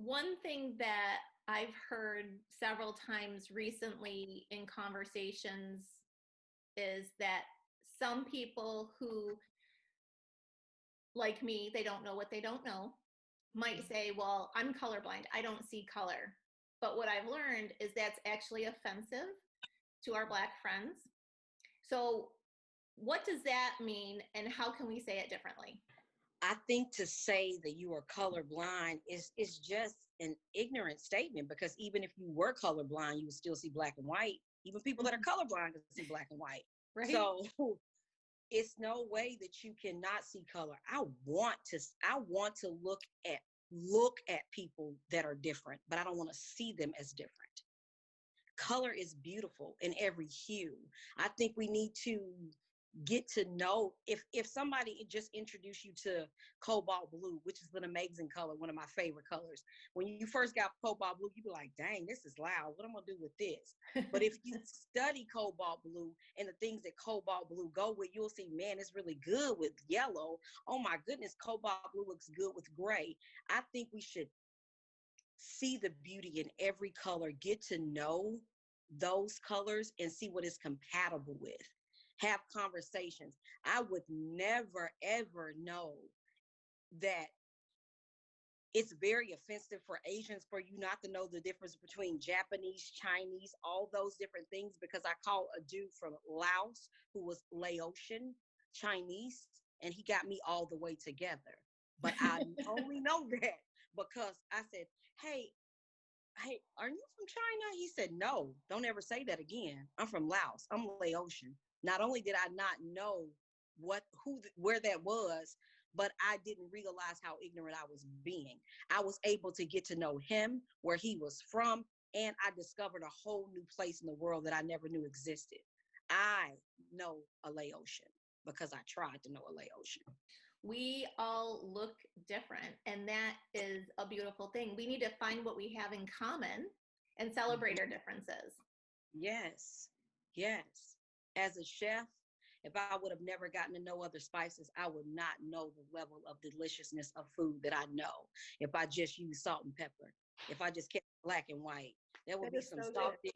One thing that I've heard several times recently in conversations is that some people who, like me, they don't know what they don't know, might say, well, I'm colorblind, I don't see color. But what I've learned is that's actually offensive to our Black friends. So, what does that mean, and how can we say it differently? I think to say that you are colorblind is just an ignorant statement, because even if you were colorblind, you would still see black and white. Even people that are colorblind can see black and white. Right? So it's no way that you cannot see color. I want to look at people that are different, but I don't want to see them as different. Color is beautiful in every hue. I think we need to get to know, if somebody just introduced you to cobalt blue, which is an amazing color, one of my favorite colors. When you first got cobalt blue, you'd be like, dang, this is loud, what am I gonna do with this? But if you study cobalt blue and the things that cobalt blue go with, you'll see, man, it's really good with yellow. Oh my goodness, cobalt blue looks good with gray. I think we should see the beauty in every color, get to know those colors and see what it's compatible with. Have conversations. I would never, ever know that it's very offensive for Asians for you not to know the difference between Japanese, Chinese, all those different things, because I called a dude from Laos who was Laotian Chinese, and he got me all the way together. But I only know that because I said, hey, are you from China? He said, no, don't ever say that again. I'm from Laos. I'm Laotian. Not only did I not know where that was, but I didn't realize how ignorant I was being. I was able to get to know him, where he was from, and I discovered a whole new place in the world that I never knew existed. I know a Laotian because I tried to know a Laotian. We all look different, and that is a beautiful thing. We need to find what we have in common and celebrate our differences. Yes, yes. As a chef, if I would have never gotten to know other spices, I would not know the level of deliciousness of food that I know. If I just use salt and pepper, if I just kept black and white, there would That be is some so good. salty,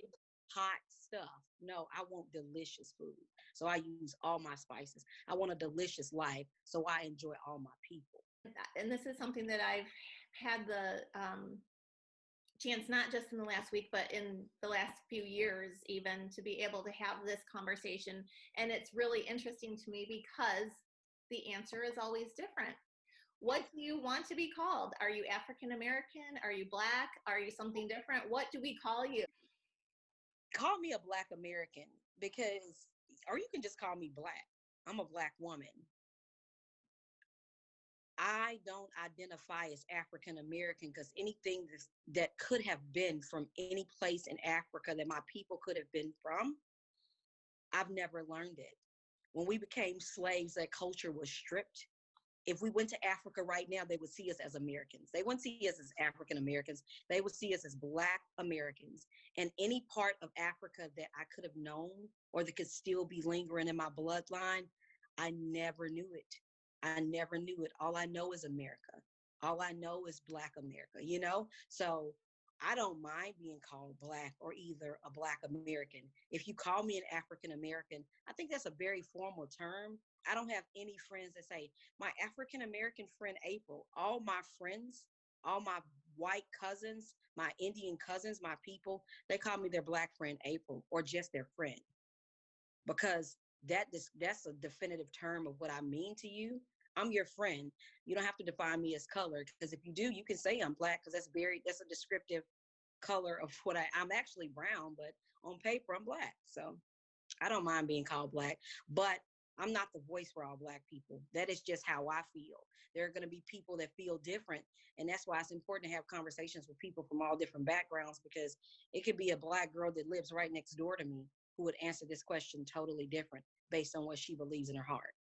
hot stuff. No, I want delicious food. So I use all my spices. I want a delicious life. So I enjoy all my people. And this is something that I've had the chance, not just in the last week, but in the last few years, even, to be able to have this conversation. And it's really interesting to me because the answer is always different. What do you want to be called? Are you African American? Are you Black? Are you something different? What do we call you? Call me a Black American, because, or you can just call me Black. I'm a Black woman. I don't identify as African American, because anything that could have been from any place in Africa that my people could have been from, I've never learned it. When we became slaves, that culture was stripped. If we went to Africa right now, they would see us as Americans. They wouldn't see us as African Americans. They would see us as Black Americans. And any part of Africa that I could have known or that could still be lingering in my bloodline, I never knew it. I never knew it. All I know is America. All I know is Black America, you know? So I don't mind being called Black or either a Black American. If you call me an African American, I think that's a very formal term. I don't have any friends that say, my African American friend April. All my friends, all my white cousins, my Indian cousins, my people, they call me their Black friend April, or just their friend, because that's a definitive term of what I mean to you. I'm your friend. You don't have to define me as color, because if you do, you can say I'm Black, because that's a descriptive color of what I'm actually brown, but on paper I'm Black. So I don't mind being called Black, but I'm not the voice for all Black people. That is just how I feel. There are going to be people that feel different. And that's why it's important to have conversations with people from all different backgrounds, because it could be a Black girl that lives right next door to me who would answer this question totally different based on what she believes in her heart.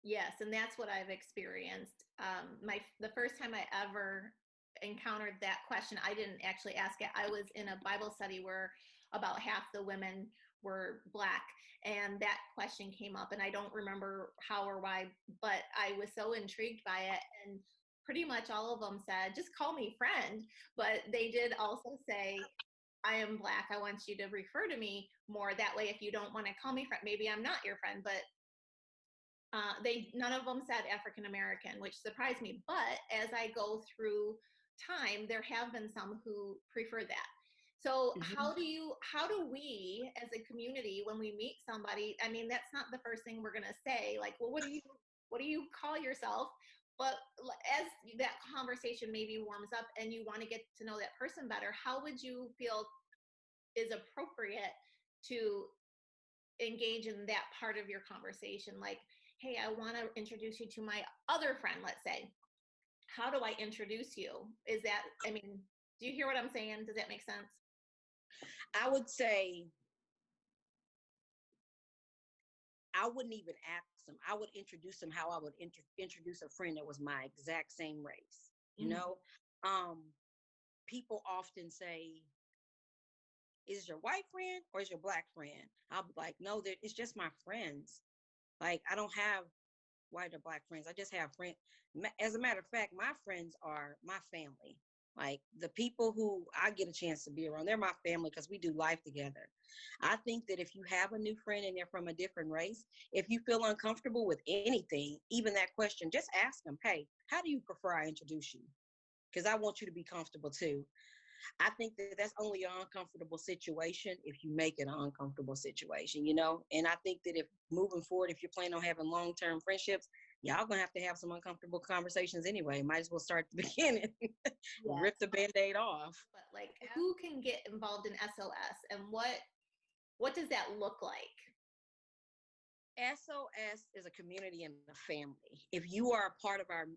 Yes, and that's what I've experienced. The first time I ever encountered that question, I didn't actually ask it. I was in a Bible study where about half the women were Black, and that question came up, and I don't remember how or why, but I was so intrigued by it. And pretty much all of them said, just call me friend. But they did also say, I am Black. I want you to refer to me more. That way, if you don't want to call me friend, maybe I'm not your friend. But none of them said African American, which surprised me. But as I go through time, there have been some who prefer that. So how do we as a community, when we meet somebody, I mean, that's not the first thing we're going to say, like, well, what do you call yourself? But as that conversation maybe warms up and you want to get to know that person better, how would you feel is appropriate to engage in that part of your conversation? Like, hey, I want to introduce you to my other friend, let's say. How do I introduce you? Is that, I mean, do you hear what I'm saying? Does that make sense? I would say I wouldn't even ask them. I would introduce them how I would introduce a friend that was my exact same race. You know, people often say, is your white friend or is your Black friend? I'll be like, no, it's just my friends. Like, I don't have white or Black friends. I just have friends. As a matter of fact, my friends are my family. Like, the people who I get a chance to be around, they're my family because we do life together. I think that if you have a new friend and they're from a different race, if you feel uncomfortable with anything, even that question, just ask them, hey, how do you prefer I introduce you? Because I want you to be comfortable too. I think that that's only an uncomfortable situation if you make it an uncomfortable situation, you know? And I think that if moving forward, if you're planning on having long-term friendships, y'all gonna have to have some uncomfortable conversations anyway. Might as well start at the beginning. Rip the Band-Aid off. But like, who can get involved in SOS and what does that look like? SOS is a community and a family. If you are a part of our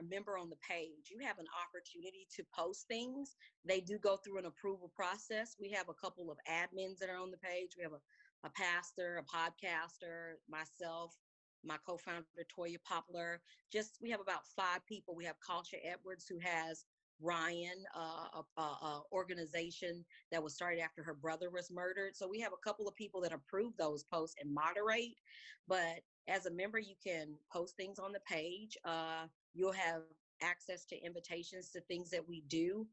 member on the page, you have an opportunity to post things. They do go through an approval process. We have a couple of admins that are on the page. We have a pastor, a podcaster, myself, my co-founder, Toya Poplar. We have about 5 people. We have Kalsha Edwards, who has Ryan, a organization that was started after her brother was murdered. So we have a couple of people that approve those posts and moderate. But as a member, you can post things on the page. You'll have access to invitations to things that we do.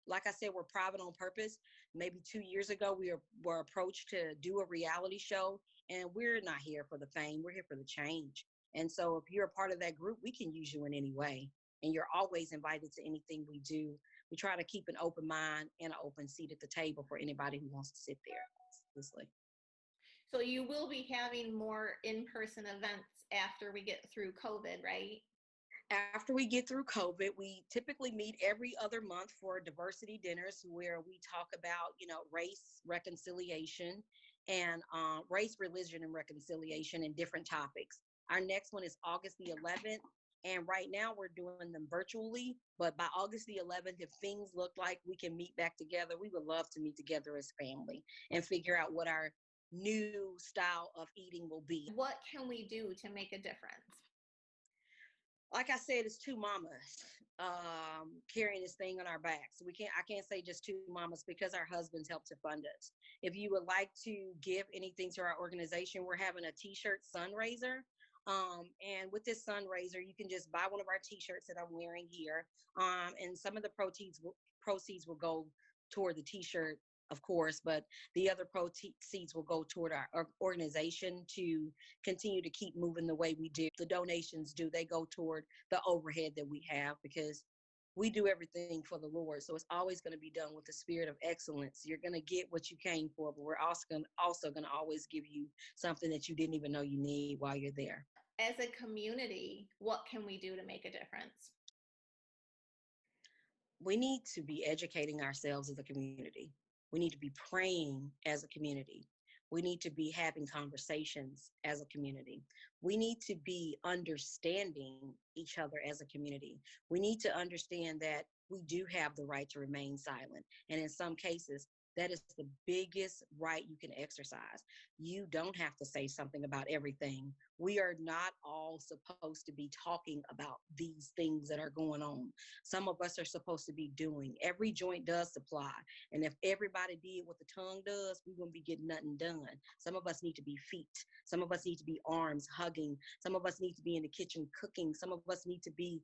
Like I said, we're private on purpose. Maybe 2 years ago, we were approached to do a reality show, and we're not here for the fame. We're here for the change. And so if you're a part of that group, we can use you in any way. And you're always invited to anything we do. We try to keep an open mind and an open seat at the table for anybody who wants to sit there. Honestly. So you will be having more in-person events after we get through COVID, right? After we get through COVID, we typically meet every other month for diversity dinners where we talk about, race reconciliation and race, religion, and reconciliation and different topics. Our next one is August the 11th. And right now we're doing them virtually, but by August the 11th, if things look like we can meet back together, we would love to meet together as family and figure out what our new style of eating will be. What can we do to make a difference? Like I said, it's 2 mamas carrying this thing on our backs. I can't say just 2 mamas because our husbands help to fund us. If you would like to give anything to our organization, we're having a t-shirt fundraiser. And with this fundraiser, you can just buy one of our t-shirts that I'm wearing here. And some of the proceeds will go toward the t-shirt, of course, but the other proceeds will go toward our organization to continue to keep moving the way we do. The donations they go toward the overhead that we have, because we do everything for the Lord. So it's always going to be done with the spirit of excellence. You're going to get what you came for, but we're also going to always give you something that you didn't even know you need while you're there. As a community, what can we do to make a difference? We need to be educating ourselves as a community. We need to be praying as a community. We need to be having conversations as a community. We need to be understanding each other as a community. We need to understand that we do have the right to remain silent. And in some cases, that is the biggest right you can exercise. You don't have to say something about everything. We are not all supposed to be talking about these things that are going on. Some of us are supposed to be doing. Every joint does supply. And if everybody did what the tongue does, we wouldn't be getting nothing done. Some of us need to be feet. Some of us need to be arms hugging. Some of us need to be in the kitchen cooking. Some of us need to be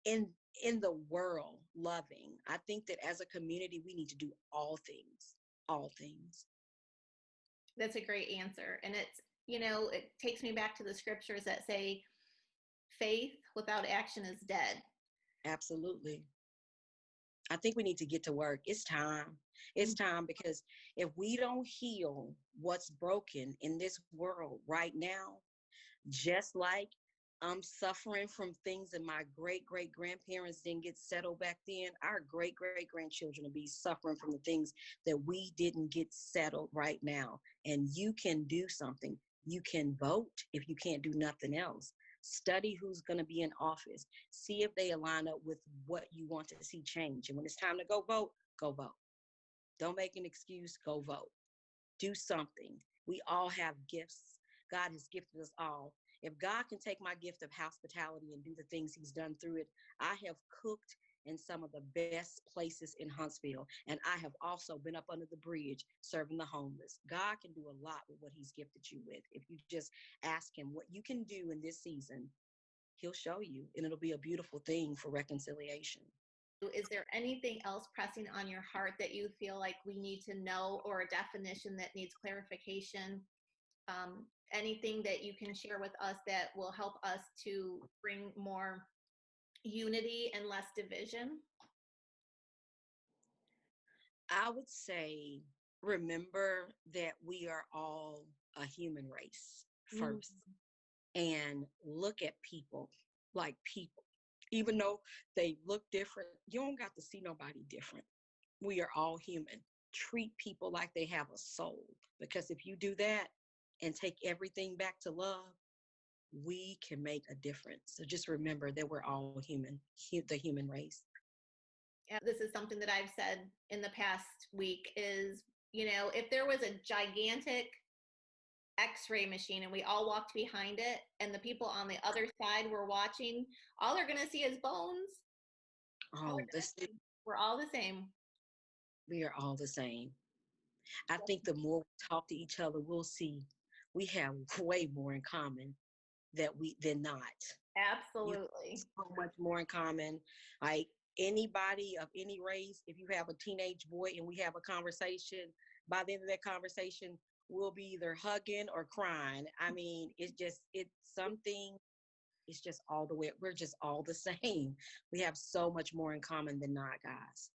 in in the world loving. I think that as a community, we need to do all things, all things. That's a great answer. And it's, it takes me back to the scriptures that say faith without action is dead. Absolutely. I think we need to get to work. It's time. It's time, because if we don't heal what's broken in this world right now, just like I'm suffering from things that my great great grandparents didn't get settled back then, our great great grandchildren will be suffering from the things that we didn't get settled right now. And you can do something. You can vote if you can't do nothing else. Study who's going to be in office. See if they align up with what you want to see change. And when it's time to go vote, go vote. Don't make an excuse, go vote. Do something. We all have gifts. God has gifted us all. If God can take my gift of hospitality and do the things he's done through it, I have cooked in some of the best places in Huntsville. And I have also been up under the bridge serving the homeless. God can do a lot with what he's gifted you with. If you just ask him what you can do in this season, he'll show you, and it'll be a beautiful thing for reconciliation. Is there anything else pressing on your heart that you feel like we need to know, or a definition that needs clarification? Anything that you can share with us that will help us to bring more unity and less division? I would say, remember that we are all a human race first, and look at people like people. Even though they look different, you don't got to see nobody different. We are all human. Treat people like they have a soul, because if you do that and take everything back to love, we can make a difference. So just remember that we're all human, the human race. Yeah, this is something that I've said in the past week is, if there was a gigantic x-ray machine and we all walked behind it and the people on the other side were watching, all they're going to see is bones. Oh, We're all the same. we are all the same. I think the more we talk to each other, we'll see we have way more in common than not. Absolutely. So much more in common. Like anybody of any race, if you have a teenage boy and we have a conversation, by the end of that conversation, we'll be either hugging or crying. I mean, it's something, it's just all the way, we're just all the same. We have so much more in common than not, guys.